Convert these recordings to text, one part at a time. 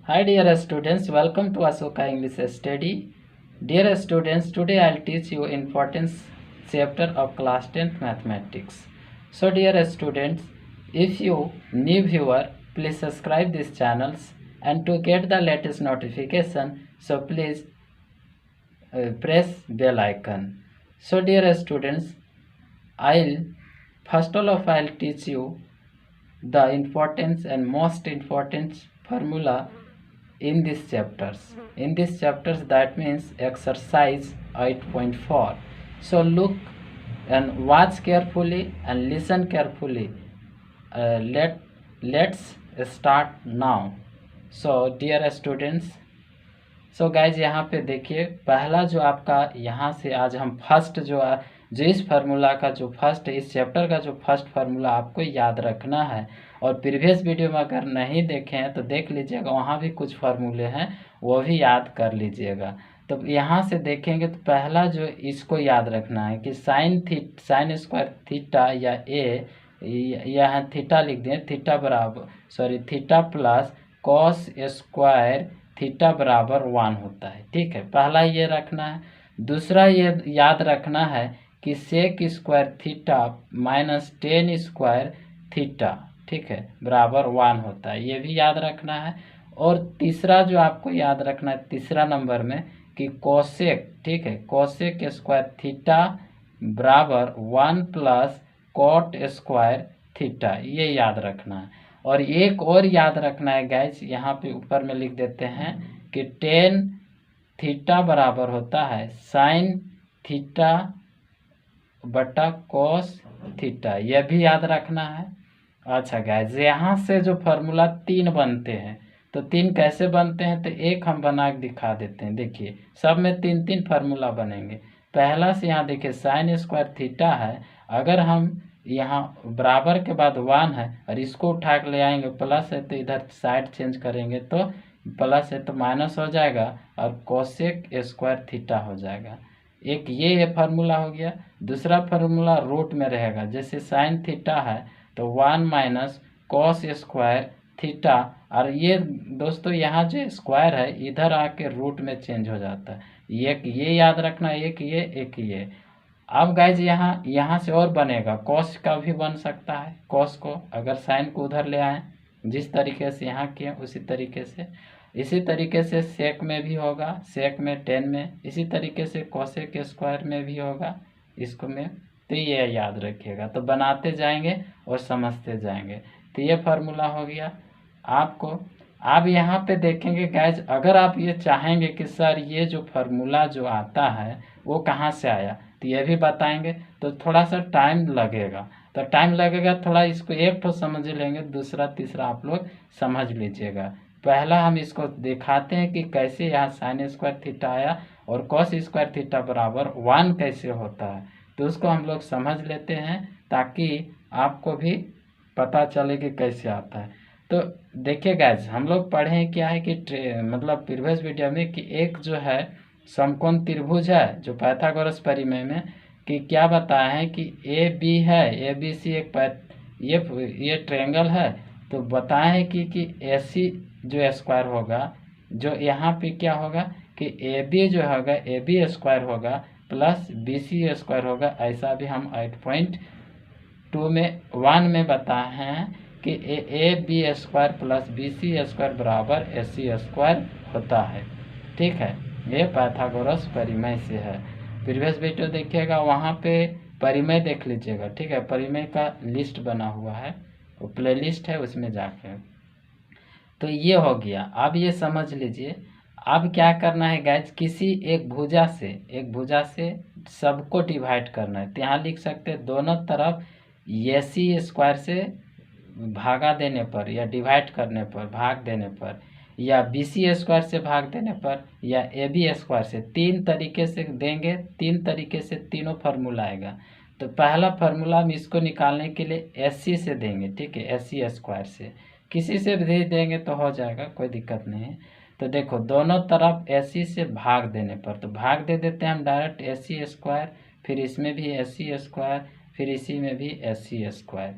Hi dear students, welcome to Asoka English Study. Dear students, today I'll teach you important chapter of class 10th mathematics. So dear students, if you new viewer, please subscribe these channels and to get the latest notification, so please press bell icon. So dear students, first of all I'll teach you the importance and most important formula in these chapters. In these chapters, that means exercise 8.4. So look and watch carefully and listen carefully. Let's start now. So dear students, so guys यहाँ पे देखिए पहला जो आपका यहाँ से आज हम फर्स्ट जो इस फार्मूला का जो फर्स्ट इस चैप्टर का जो फर्स्ट फार्मूला आपको याद रखना है। और प्रीवियस वीडियो में अगर नहीं देखे हैं तो देख लीजिएगा, वहाँ भी कुछ फार्मूले हैं वो भी याद कर लीजिएगा। तो यहाँ से देखेंगे तो पहला जो इसको याद रखना है कि साइन स्क्वायर थीटा या ए, यहाँ थीटा लिख दें, theta plus cos square theta बराबर 1 होता है। ठीक है, पहला ये रखना है। दूसरा ये याद रखना है कि sec square theta minus tan square theta, ठीक है, बराबर 1 होता है, ये भी याद रखना है। और तीसरा जो आपको याद रखना है तीसरा नंबर में कि कोसेक, ठीक है, कोसेक स्क्वायर थीटा बराबर 1 प्लस कॉट स्क्वायर थीटा, ये याद रखना है। और एक और याद रखना है गाइज, यहाँ पे ऊपर में लिख देते हैं कि टेन थीटा बराबर होता है साइन थीटा बटा कोस थीटा, यह भी याद रखना है। अच्छा गाइज, यहाँ से जो फार्मूला 3 बनते हैं, तो 3 कैसे बनते हैं तो एक हम बना के दिखा देते हैं। देखिए सब में 3-3 फार्मूला बनेंगे। पहला से यहाँ देखिए साइन स्क्वायर थीटा है, अगर हम यहाँ बराबर के बाद 1 है और इसको उठा के ले आएंगे प्लस है तो इधर साइड चेंज करेंगे तो प्लस है तो माइनस हो जाएगा और कोसेक स्क्वायर थीटा हो जाएगा। एक ये फार्मूला हो गया। दूसरा फार्मूला रूट में रहेगा, जैसे साइन थीटा है तो 1 माइनस कॉस स्क्वायर थीटा, और ये दोस्तों यहाँ जो स्क्वायर है इधर आके रूट में चेंज हो जाता है। एक ये याद रखना, एक ये। अब गाइज यहाँ से और बनेगा, कॉस का भी बन सकता है। कॉस को अगर साइन को उधर ले आए जिस तरीके से यहाँ किए उसी तरीके से सेक में भी होगा, सेक में 10 में, इसी तरीके से कोसेक स्क्वायर में भी होगा इसको में। तो ये याद रखिएगा, तो बनाते जाएंगे और समझते जाएंगे। तो ये फार्मूला हो गया आपको। आप यहाँ पे देखेंगे गाइज, अगर आप ये चाहेंगे कि सर ये जो फार्मूला जो आता है वो कहाँ से आया, तो ये भी बताएंगे। तो थोड़ा सा टाइम लगेगा, तो टाइम लगेगा थोड़ा, इसको एक तो समझ लेंगे, दूसरा तीसरा आप लोग समझ लीजिएगा। पहला हम इसको दिखाते हैं कि कैसे यहाँ साइन स्क्वायर थीटा आया और कॉस स्क्वायर थीटा बराबर 1 कैसे होता है, तो उसको हम लोग समझ लेते हैं ताकि आपको भी पता चले कि कैसे आता है। तो देखिए गाइज, हम लोग पढ़े क्या है कि मतलब प्रीवियस वीडियो में कि एक जो है समकोण त्रिभुज है जो पाइथागोरस परिमेय में कि क्या बताया है कि ए बी है, ए बी सी एक ये ट्रायंगल है। तो बताया है कि ए सी जो स्क्वायर होगा, जो यहाँ पे क्या होगा कि ए बी जो होगा ए बी स्क्वायर होगा प्लस बी सी स्क्वायर होगा। ऐसा भी हम 8.2 में 1 में बताए हैं कि A B square plus B C square बराबर ए सी स्क्वायर होता है। ठीक है, ये पाइथागोरस परिमेय से है। प्रीवियस वीडियो देखिएगा, वहाँ पे परिमेय देख लीजिएगा। ठीक है, परिमेय का लिस्ट बना हुआ है, वो प्ले लिस्ट है, उसमें जाके। तो ये हो गया। अब ये समझ लीजिए, अब क्या करना है गाइज, किसी एक भुजा से सबको डिवाइड करना है। तो यहाँ लिख सकते हैं दोनों तरफ ए सी स्क्वायर से भागा देने पर या डिवाइड करने पर, भाग देने पर, या बी सी स्क्वायर से भाग देने पर, या ए बी स्क्वायर से, 3 तरीके से देंगे। 3 तरीके से तीनों फार्मूला आएगा। तो पहला फार्मूला हम इसको निकालने के लिए एस सी से देंगे। ठीक है, एस सी स्क्वायर से किसी से भी देंगे तो हो जाएगा, कोई दिक्कत नहीं है। तो देखो दोनों तरफ एस सी से भाग देने पर, तो भाग दे देते हैं हम डायरेक्ट एस सी स्क्वायर, फिर इसमें भी एस सी स्क्वायर, फिर इसी में भी एस सी स्क्वायर।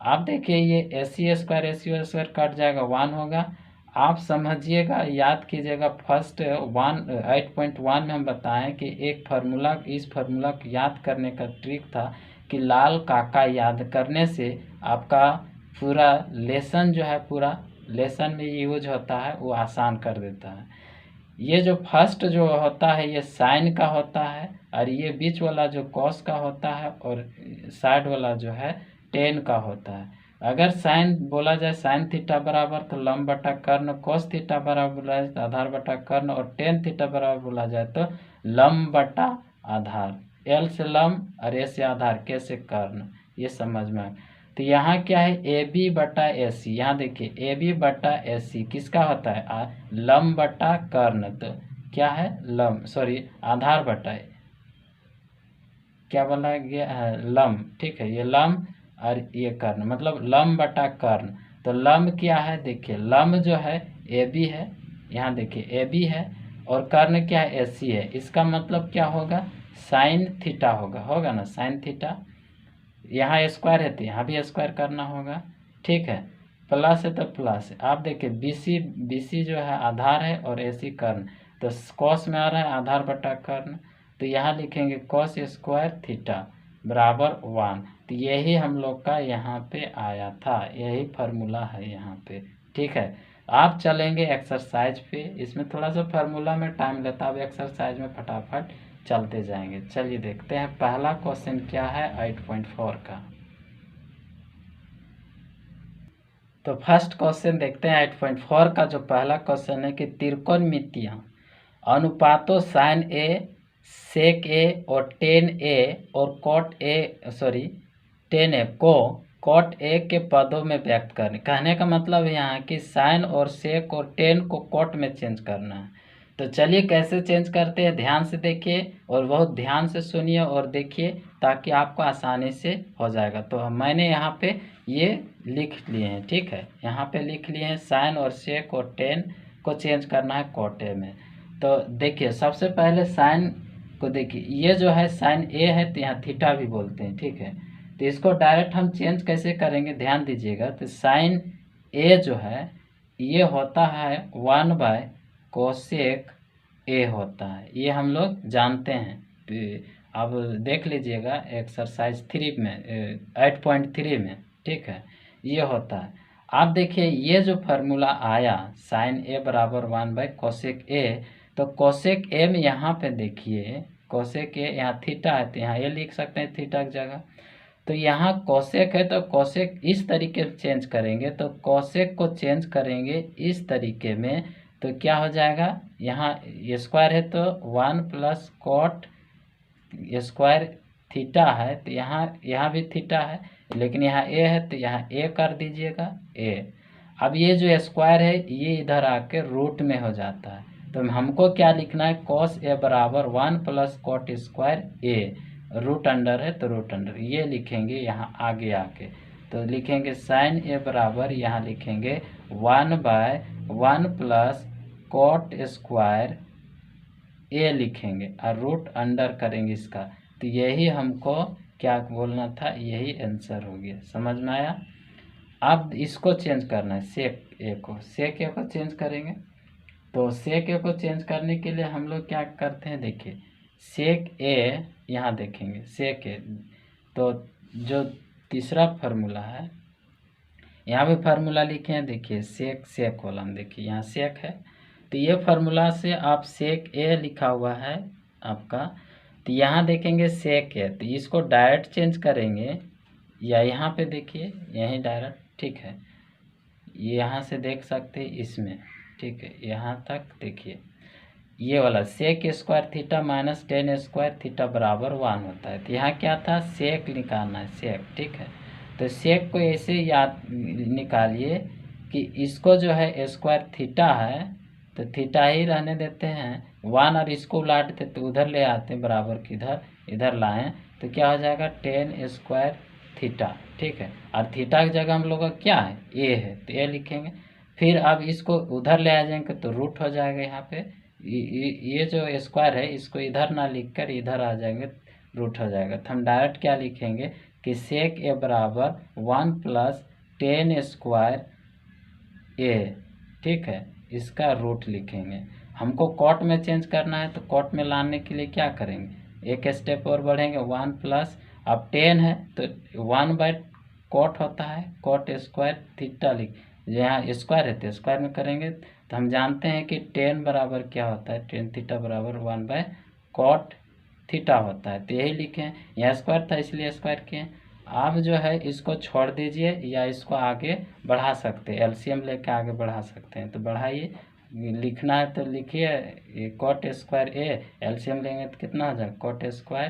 अब देखिए ये एस सी स्क्वायर कट जाएगा, 1 होगा। आप समझिएगा, याद कीजिएगा। फर्स्ट 8.1 में हम बताएं कि एक फार्मूला, इस फार्मूला को याद करने का ट्रिक था कि लाल काका याद करने से आपका पूरा लेसन जो है, पूरा लेसन में यूज होता है, वो आसान कर देता है। ये जो फर्स्ट जो होता है ये साइन का होता है, और ये बीच वाला जो कॉस का होता है, और साइड वाला जो है टेन का होता है। अगर साइन बोला जाए साइन थीटा बराबर तो लंब बटा कर्ण, कोस थीटा बराबर बोला जाए तो आधार बटा कर्ण, और टेन थीटा बराबर बोला जाए तो लंब बटा आधार। एल से लंब और ए से आधार, के से कर्ण, ये समझ में आए। तो यहाँ क्या है, ए बी बटा ए सी। यहाँ देखिए ए बी बटा ए सी किसका होता है, लंब बटा कर्ण। तो क्या है, लंब, सॉरी आधार बटा क्या बोला गया है, लंब। ठीक है, ये लंब और ये कर्ण, मतलब लंब बटा कर्ण। तो लंब क्या है, देखिए लंब जो है ए बी है, यहाँ देखिए ए बी है, और कर्ण क्या है, ए सी है। इसका मतलब क्या होगा, साइन थीटा होगा ना, साइन थीटा। यहाँ स्क्वायर है तो यहाँ भी स्क्वायर करना होगा। ठीक है, प्लस है तो प्लस है। आप देखिए बी सी जो है आधार है और ए सी कर्ण, तो कॉस में आ रहा है आधार बटा कर्ण। तो यहाँ लिखेंगे कॉस स्क्वायर थीटा बराबर 1। तो यही हम लोग का यहाँ पे आया था, यही फार्मूला है यहाँ पे। ठीक है, आप चलेंगे एक्सरसाइज पे। इसमें थोड़ा सा फार्मूला में टाइम लेता है, अब एक्सरसाइज में फटाफट चलते जाएंगे। चलिए देखते हैं पहला क्वेश्चन क्या है 8.4 का। तो फर्स्ट क्वेश्चन देखते हैं 8.4 का। जो पहला क्वेश्चन है कि त्रिकोणमितीय अनुपातों साइन ए, सेक ए और टेन ए और कॉट ए, सॉरी टेन ए को कॉट ए के पदों में व्यक्त करने। कहने का मतलब यहाँ कि साइन और सेक और टेन को कॉट में चेंज करना है। तो चलिए कैसे चेंज करते हैं, ध्यान से देखिए और बहुत ध्यान से सुनिए और देखिए, ताकि आपको आसानी से हो जाएगा। तो मैंने यहाँ पे ये लिख लिए हैं। ठीक है, यहाँ पे लिख लिए हैं साइन और सेक और टेन को चेंज करना है कॉट ए में। तो देखिए सबसे पहले साइन को देखिए, ये जो है साइन ए है तो यहाँ थीटा भी बोलते हैं। ठीक है, तो इसको डायरेक्ट हम चेंज कैसे करेंगे, ध्यान दीजिएगा। तो साइन ए जो है ये होता है 1 कोसेक ए होता है, ये हम लोग जानते हैं। अब देख लीजिएगा एक्सरसाइज 3 में 8.3 में। ठीक है, ये होता है। आप देखिए ये जो फार्मूला आया साइन ए बराबर 1/कोसेक ए, तो कोसेक ए में यहाँ पे देखिए कोसेक ए, यहाँ थीटा है तो यहाँ ए लिख सकते हैं थीटा की जगह। तो यहाँ कोसेक है तो कोसेक इस तरीके से चेंज करेंगे, तो कोसेक को चेंज करेंगे इस तरीके में, तो क्या हो जाएगा, यहाँ स्क्वायर है तो 1 प्लस कॉट स्क्वायर थीटा है, तो यहाँ भी थीटा है, लेकिन यहाँ ए है तो यहाँ ए कर दीजिएगा ए। अब ये जो स्क्वायर है ये इधर आके रूट में हो जाता है, तो हमको क्या लिखना है, कॉस ए बराबर 1 प्लस कॉट स्क्वायर ए, रूट अंडर है तो रूट अंडर, ये लिखेंगे यहाँ आगे आके। तो लिखेंगे साइन ए बराबर, यहाँ लिखेंगे 1/1 प्लस कॉट स्क्वायर ए लिखेंगे और रूट अंडर करेंगे इसका। तो यही हमको क्या बोलना था, यही आंसर हो गया। समझ में आया। अब इसको चेंज करना है, सेक ए को चेंज करेंगे। तो सेक ए को चेंज करने के लिए हम लोग क्या करते हैं, देखिए सेक ए, यहाँ देखेंगे सेक ए, तो जो तीसरा फार्मूला है यहाँ भी फार्मूला लिखे हैं, देखिए सेक कॉलम, देखिए यहाँ सेक है, तो ये फार्मूला से आप सेक ए लिखा हुआ है आपका, तो यहाँ देखेंगे सेक ए, तो इसको डायरेक्ट चेंज करेंगे या यहाँ पे देखिए यहीं डायरेक्ट। ठीक है, यहाँ से देख सकते हैं इसमें। ठीक है, यहाँ तक देखिए ये वाला sec square theta minus tan square theta बराबर 1 होता है। तो यहाँ क्या था, सेक निकालना है, सेक। ठीक है, तो सेक को ऐसे याद निकालिए कि इसको जो है स्क्वायर थीटा है तो थीटा ही रहने देते हैं 1, और इसको उलाट देते तो उधर ले आते हैं बराबर की इधर लाएं, तो क्या हो जाएगा टेन स्क्वायर थीटा। ठीक है, और थीटा की जगह हम लोग का क्या है, ए है, तो ए लिखेंगे। फिर अब इसको उधर ले आ जाएंगे तो रूट हो जाएगा, यहाँ पे ये जो स्क्वायर है इसको इधर ना लिख कर इधर आ जाएंगे, रूट हो जाएगा। तो हम डायरेक्ट क्या लिखेंगे कि सेक ए बराबर 1 प्लस टेन स्क्वायर ए ठीक है, इसका रूट लिखेंगे। हमको कॉट में चेंज करना है, तो कॉट में लाने के लिए क्या करेंगे, एक स्टेप और बढ़ेंगे, 1 प्लस, अब 10 है तो 1/कॉट होता है, कॉट स्क्वायर थीटा लिख, यहाँ स्क्वायर है तो स्क्वायर में करेंगे, तो हम जानते हैं कि 10 बराबर क्या होता है, 10 थीटा बराबर 1/कॉट थीटा होता है, तो यही लिखें। यहाँ स्क्वायर था इसलिए स्क्वायर किए। आप जो है इसको छोड़ दीजिए या इसको आगे बढ़ा सकते हैं, एलसीएम लेके आगे बढ़ा सकते हैं, तो बढ़ाइए, लिखना है तो लिखिए, कॉट स्क्वायर ए, एलसीएम लेंगे तो कितना हो जाएगा, कॉट स्क्वायर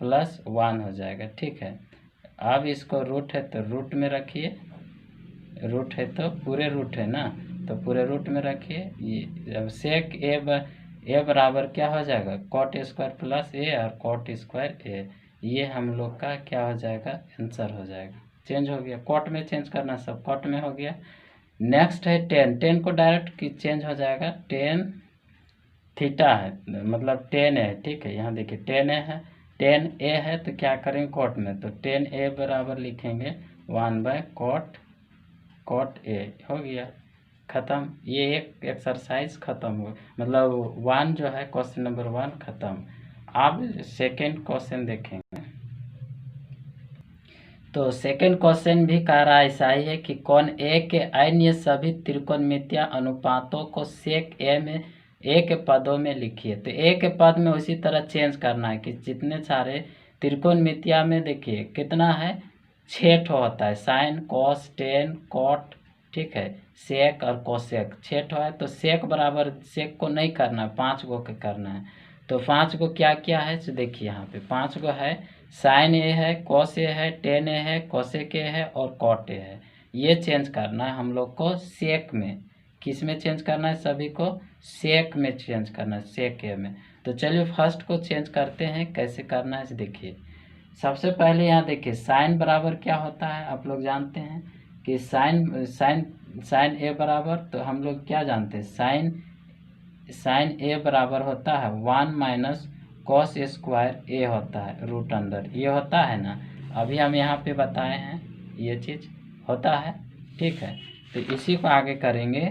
प्लस 1 हो जाएगा, ठीक है। अब इसको रूट है तो रूट में रखिए, रूट है तो पूरे रूट है ना, तो पूरे रूट में रखिए। ये अब सेक ए बराबर क्या हो जाएगा, कॉट स्क्वायर प्लस ए और कॉट स्क्वायर ए, ये हम लोग का क्या हो जाएगा, आंसर हो जाएगा। चेंज हो गया, कॉट में चेंज करना, सब कॉट में हो गया। नेक्स्ट है 10, 10 को डायरेक्ट की चेंज हो जाएगा, 10 थीटा है मतलब 10 है, ठीक है। यहाँ देखिए 10 है, 10 ए है तो क्या करेंगे कॉट में, तो 10 ए बराबर लिखेंगे 1/कॉट ए, हो गया ख़त्म। ये एक एक्सरसाइज ख़त्म हो, मतलब 1 जो है क्वेश्चन नंबर 1 ख़त्म। अब सेकेंड क्वेश्चन देखेंगे, तो सेकेंड क्वेश्चन भी कह रहा है ऐसा ही है कि कोण ए के अन्य सभी त्रिकोणमितीय अनुपातों को सेक ए में ए के पदों में लिखिए। तो ए के पद में उसी तरह चेंज करना है कि जितने सारे त्रिकोणमितीय में देखिए कितना है, 6 ठो होता है, साइन कॉस टेन कॉट, ठीक है, सेक और कोसेक, 6 ठो है, तो सेक बराबर सेक को नहीं करना है, 5 गो के करना है। तो 5 गो क्या क्या है, तो देखिए यहाँ पे 5 गो है, साइन ए है, कॉस ए है, टेन ए है, कोसेक ए है और कॉट ए है। ये चेंज करना है हम लोग को सेक में, किस में चेंज करना है, सभी को सेक में चेंज करना है, सेक ए में। तो चलिए फर्स्ट को चेंज करते हैं, कैसे करना है देखिए। सबसे पहले यहाँ देखिए साइन बराबर क्या होता है, आप लोग जानते हैं कि साइन ए बराबर, तो हम लोग क्या जानते हैं, साइन ए बराबर होता है 1 माइनस कॉस स्क्वायर ए होता है रूट अंदर, ये होता है ना, अभी हम यहाँ पे बताए हैं ये चीज़ होता है, ठीक है। तो इसी को आगे करेंगे।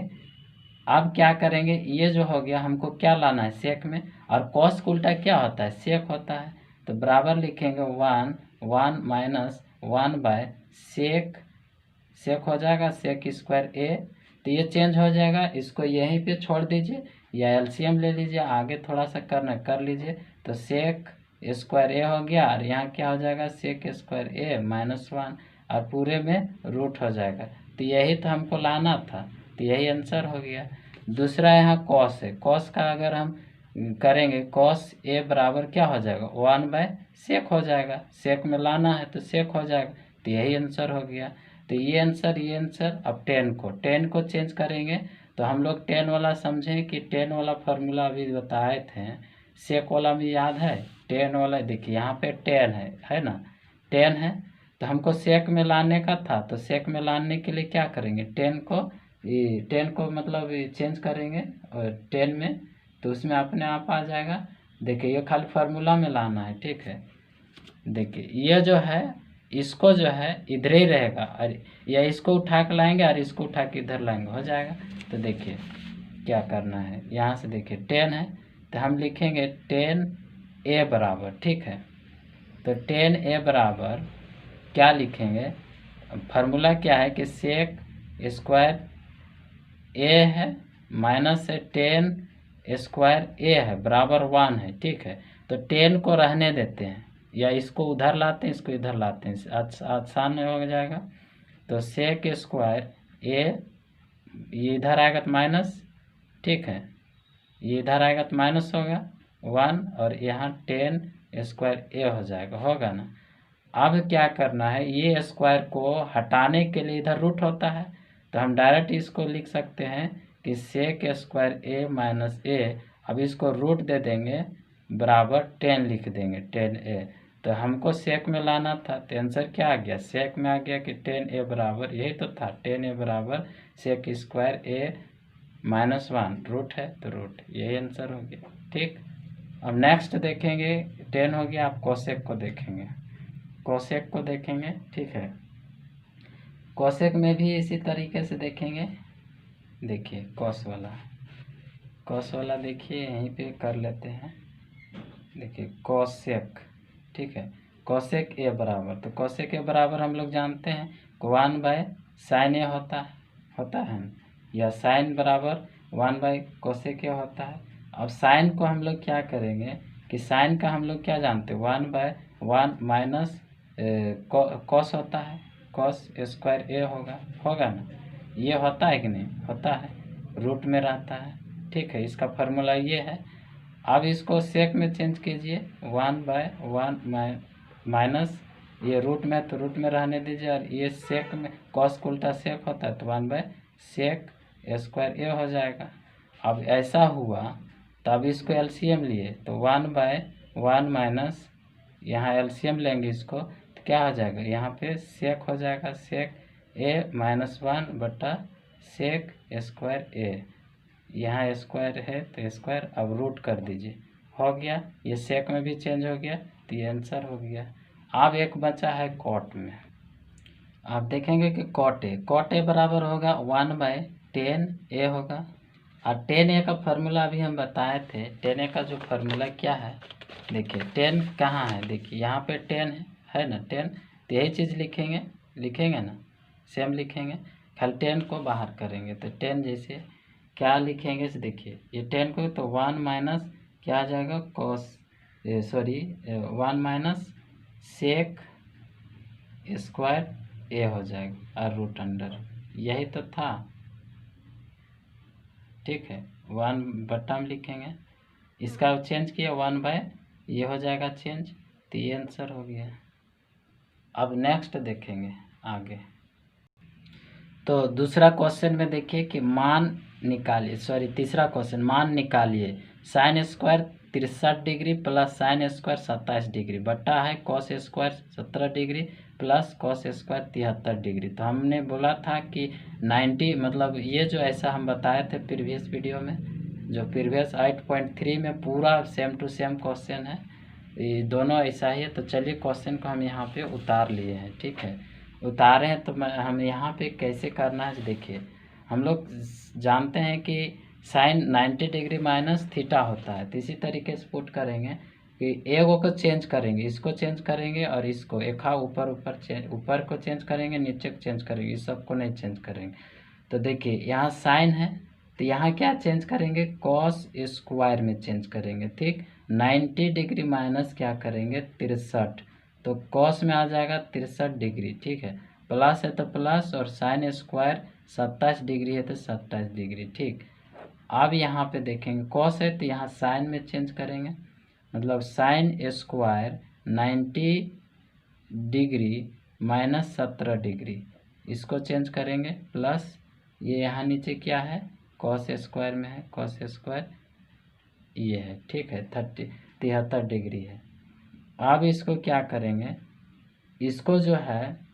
अब क्या करेंगे, ये जो हो गया हमको क्या लाना है सेक में, और कॉस का उल्टा क्या होता है, सेक होता है, तो बराबर लिखेंगे 1 माइनस 1/सेक, सेक हो जाएगा सेक स्क्वायर ए, तो ये चेंज हो जाएगा, इसको यहीं पे छोड़ दीजिए या एलसीएम ले लीजिए, आगे थोड़ा सा करना कर लीजिए, तो सेक स्क्वायर ए हो गया, और यहाँ क्या हो जाएगा सेक स्क्वायर ए -1, और पूरे में रूट हो जाएगा, तो यही तो हमको लाना था, तो यही आंसर हो गया। दूसरा यहाँ कॉस है, कॉस का अगर हम करेंगे, कॉस ए बराबर क्या हो जाएगा 1/सेक हो जाएगा, सेक में लाना है तो सेक हो जाएगा, तो यही आंसर हो गया। तो ये आंसर। अब 10 को चेंज करेंगे, तो हम लोग 10 वाला समझें कि 10 वाला फार्मूला अभी बताए थे, सेक वाला भी याद है, 10 वाला देखिए यहाँ पे 10 है ना, 10 है, तो हमको सेक में लाने का था, तो सेक में लाने के लिए क्या करेंगे, 10 को मतलब चेंज करेंगे और 10 में, तो उसमें अपने आप आ जाएगा। देखिए ये खाली फार्मूला में लाना है, ठीक है। देखिए ये जो है इसको जो है इधर ही रहेगा, और या इसको उठा के लाएंगे और इसको उठा के इधर लाएंगे, हो जाएगा। तो देखिए क्या करना है, यहाँ से देखिए 10 है तो हम लिखेंगे 10 ए बराबर, ठीक है। तो 10 ए बराबर क्या लिखेंगे, फार्मूला क्या है कि सेक स्क्वायर ए है माइनस है 10 स्क्वायर ए है बराबर 1 है, ठीक है। तो 10 को रहने देते हैं, या इसको उधर लाते हैं, इसको इधर लाते हैं, आसान हो जाएगा। तो सेक स्क्वायर ए, ये इधर आएगा तो माइनस, ठीक है, ये इधर आएगा तो माइनस होगा 1, और यहाँ 10 स्क्वायर ए हो जाएगा, होगा ना। अब क्या करना है, ये स्क्वायर को हटाने के लिए इधर रूट होता है, तो हम डायरेक्ट इसको लिख सकते हैं कि सेक स्क्वायर ए माइनस ए, अब इसको रूट दे देंगे बराबर 10 लिख देंगे 10 ए, तो हमको सेक में लाना था, तो आंसर क्या आ गया, सेक में आ गया कि 10 ए बराबर, यही तो था 10 ए बराबर सेक स्क्वायर ए -1, रूट है तो रूट, यही आंसर हो गया, ठीक। अब नेक्स्ट देखेंगे, 10 हो गया, आप कोसेक को देखेंगे, कोसेक को देखेंगे, ठीक है। कोसेक में भी इसी तरीके से देखेंगे, देखिए कॉस वाला देखिए यहीं पे कर लेते हैं। देखिए कोसेक, ठीक है, कोसेक ए बराबर, तो कोसेक ए बराबर हम लोग जानते हैं 1/sin ए होता है ना, या साइन बराबर 1/कोसेक ए होता है। अब साइन को हम लोग क्या करेंगे कि साइन का हम लोग क्या जानते हैं 1/1 माइनस कॉस होता है, कॉस स्क्वायर ए होगा ना, ये होता है कि नहीं होता है, रूट में रहता है, ठीक है, इसका फॉर्मूला ये है। अब इसको सेक में चेंज कीजिए 1/1 माइनस, ये रूट में तो रूट में रहने दीजिए, और ये सेक में कॉस को उल्टा सेक होता है तो 1/सेक स्क्वायर ए हो जाएगा। अब ऐसा हुआ तब इसको एलसीएम लिए तो 1/1 माइनस, यहाँ एलसीएम लेंगे इसको तो क्या हो जाएगा, यहाँ पे सेक हो जाएगा, सेक ए -1/सेक स्क्वायर ए, यहाँ स्क्वायर है तो स्क्वायर, अब रूट कर दीजिए, हो गया, ये सेक में भी चेंज हो गया तो ये आंसर हो गया। अब एक बचा है कॉट में, आप देखेंगे कि कॉट ए बराबर होगा 1/10 ए होगा, और 10 ए का फार्मूला अभी हम बताए थे, 10 ए का जो फार्मूला क्या है, देखिए 10 कहाँ है, देखिए यहाँ पे 10 है ना 10, तो यही चीज़ लिखेंगे ना, सेम लिखेंगे, खाली 10 को बाहर करेंगे तो 10 जैसे क्या लिखेंगे, देखिए ये 10 को तो 1 माइनस क्या आ जाएगा कॉस, 1 माइनस सेक स्क्वायर ए हो जाएगा और रूट अंडर, यही तो था, ठीक है, 1 में लिखेंगे, इसका चेंज किया 1/, ये हो जाएगा चेंज, तो ये आंसर हो गया। अब नेक्स्ट देखेंगे आगे, तो दूसरा क्वेश्चन में देखिए कि मान निकालिए, तीसरा क्वेश्चन, मान निकालिए sine square 63 degree plus sine square 27 degree बटा है cos square 17 degree plus cos square 73 degree. तो हमने बोला था कि 90 मतलब ये जो ऐसा हम बताए थे प्रीवियस वीडियो में, जो प्रीवियस 8.3 में पूरा सेम टू सेम क्वेश्चन है, ये दोनों ऐसा ही है। तो चलिए क्वेश्चन को हम यहाँ पे उतार लिए हैं, ठीक है, उतारे हैं तो हम यहाँ पे कैसे करना है, देखिए हम लोग जानते हैं कि साइन 90 डिग्री माइनस थीटा होता है, तो इसी तरीके से पुट करेंगे कि एगो को चेंज करेंगे, इसको चेंज करेंगे और इसको एक ऊपर को चेंज करेंगे, नीचे को चेंज करेंगे, इस सबको नहीं चेंज करेंगे। तो देखिए यहाँ साइन है तो यहाँ क्या चेंज करेंगे, कॉस स्क्वायर में चेंज करेंगे, ठीक, 90 डिग्री माइनस क्या करेंगे 63, तो कॉस में आ जाएगा 63 डिग्री, ठीक है, प्लस है तो प्लस, और साइन स्क्वायर 27 डिग्री है तो 27 डिग्री, ठीक। अब यहाँ पे देखेंगे कॉस है तो यहाँ साइन में चेंज करेंगे, मतलब sine square 90 degree minus 17 degree, इसको चेंज करेंगे, प्लस ये यहाँ नीचे क्या है कॉस स्क्वायर में है, कॉस स्क्वायर ये है, ठीक है, 73 डिग्री है। अब इसको क्या करेंगे, इसको जो है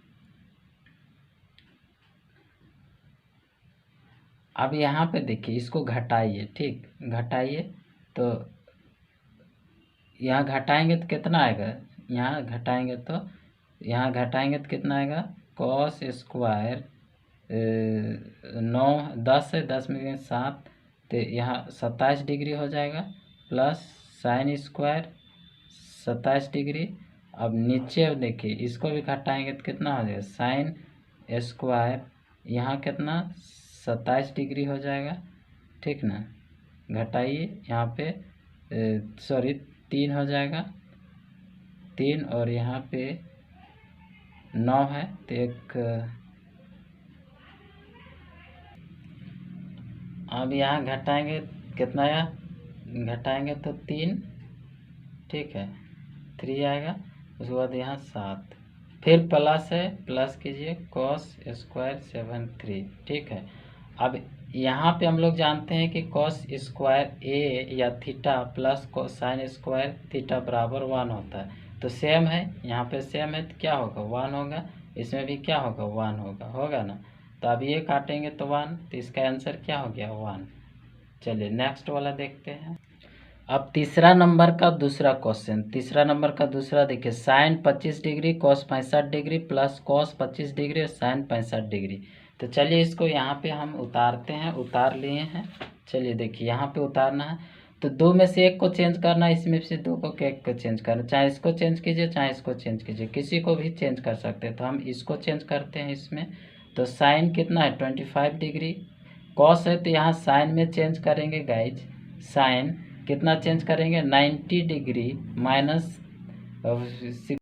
अब यहाँ पे देखिए इसको घटाइए, ठीक, घटाइए, तो यहाँ घटाएंगे तो कितना आएगा, यहाँ घटाएंगे तो कितना आएगा, कॉस स्क्वायर 9 10 है, 10 में 7, तो यहाँ 27 डिग्री हो जाएगा, प्लस साइन स्क्वायर 27 डिग्री। अब नीचे देखिए इसको भी घटाएंगे तो कितना हो जाएगा, साइन स्क्वायर यहाँ कितना 27 डिग्री हो जाएगा, ठीक ना, घटाइए यहाँ पे 3 हो जाएगा, 3, और यहाँ पे 9 है तो एक, अब यहाँ घटाएंगे कितना आया, घटाएंगे तो 3, ठीक है, 3 आएगा, उसके बाद यहाँ 7, फिर प्लस है, प्लस कीजिए कॉस स्क्वायर 73, ठीक है। अब यहाँ पे हम लोग जानते हैं कि कॉस स्क्वायर ए या theta plus sine square theta बराबर 1 होता है, तो सेम है, यहाँ पे सेम है तो क्या होगा 1 होगा, इसमें भी क्या होगा 1 होगा ना, तो अब ये काटेंगे तो 1, तो इसका आंसर क्या हो गया 1। चलिए नेक्स्ट वाला देखते हैं। अब तीसरा नंबर का दूसरा देखिए, sine 25 degree cos 65 degree plus cos 25 degree और साइन 65 डिग्री, तो चलिए इसको यहाँ पे हम उतारते हैं, उतार लिए हैं। चलिए देखिए यहाँ पे उतारना है, तो दो में से एक को चेंज करना है, इसमें से दो को एक को चेंज करना, चाहे इसको चेंज कीजिए चाहे इसको चेंज कीजिए, किसी को भी चेंज कर सकते हैं। तो हम इसको चेंज करते हैं इसमें। तो साइन कितना है 25 डिग्री, कॉस है तो यहाँ साइन में चेंज करेंगे गाइज, साइन कितना चेंज करेंगे 90 डिग्री माइनस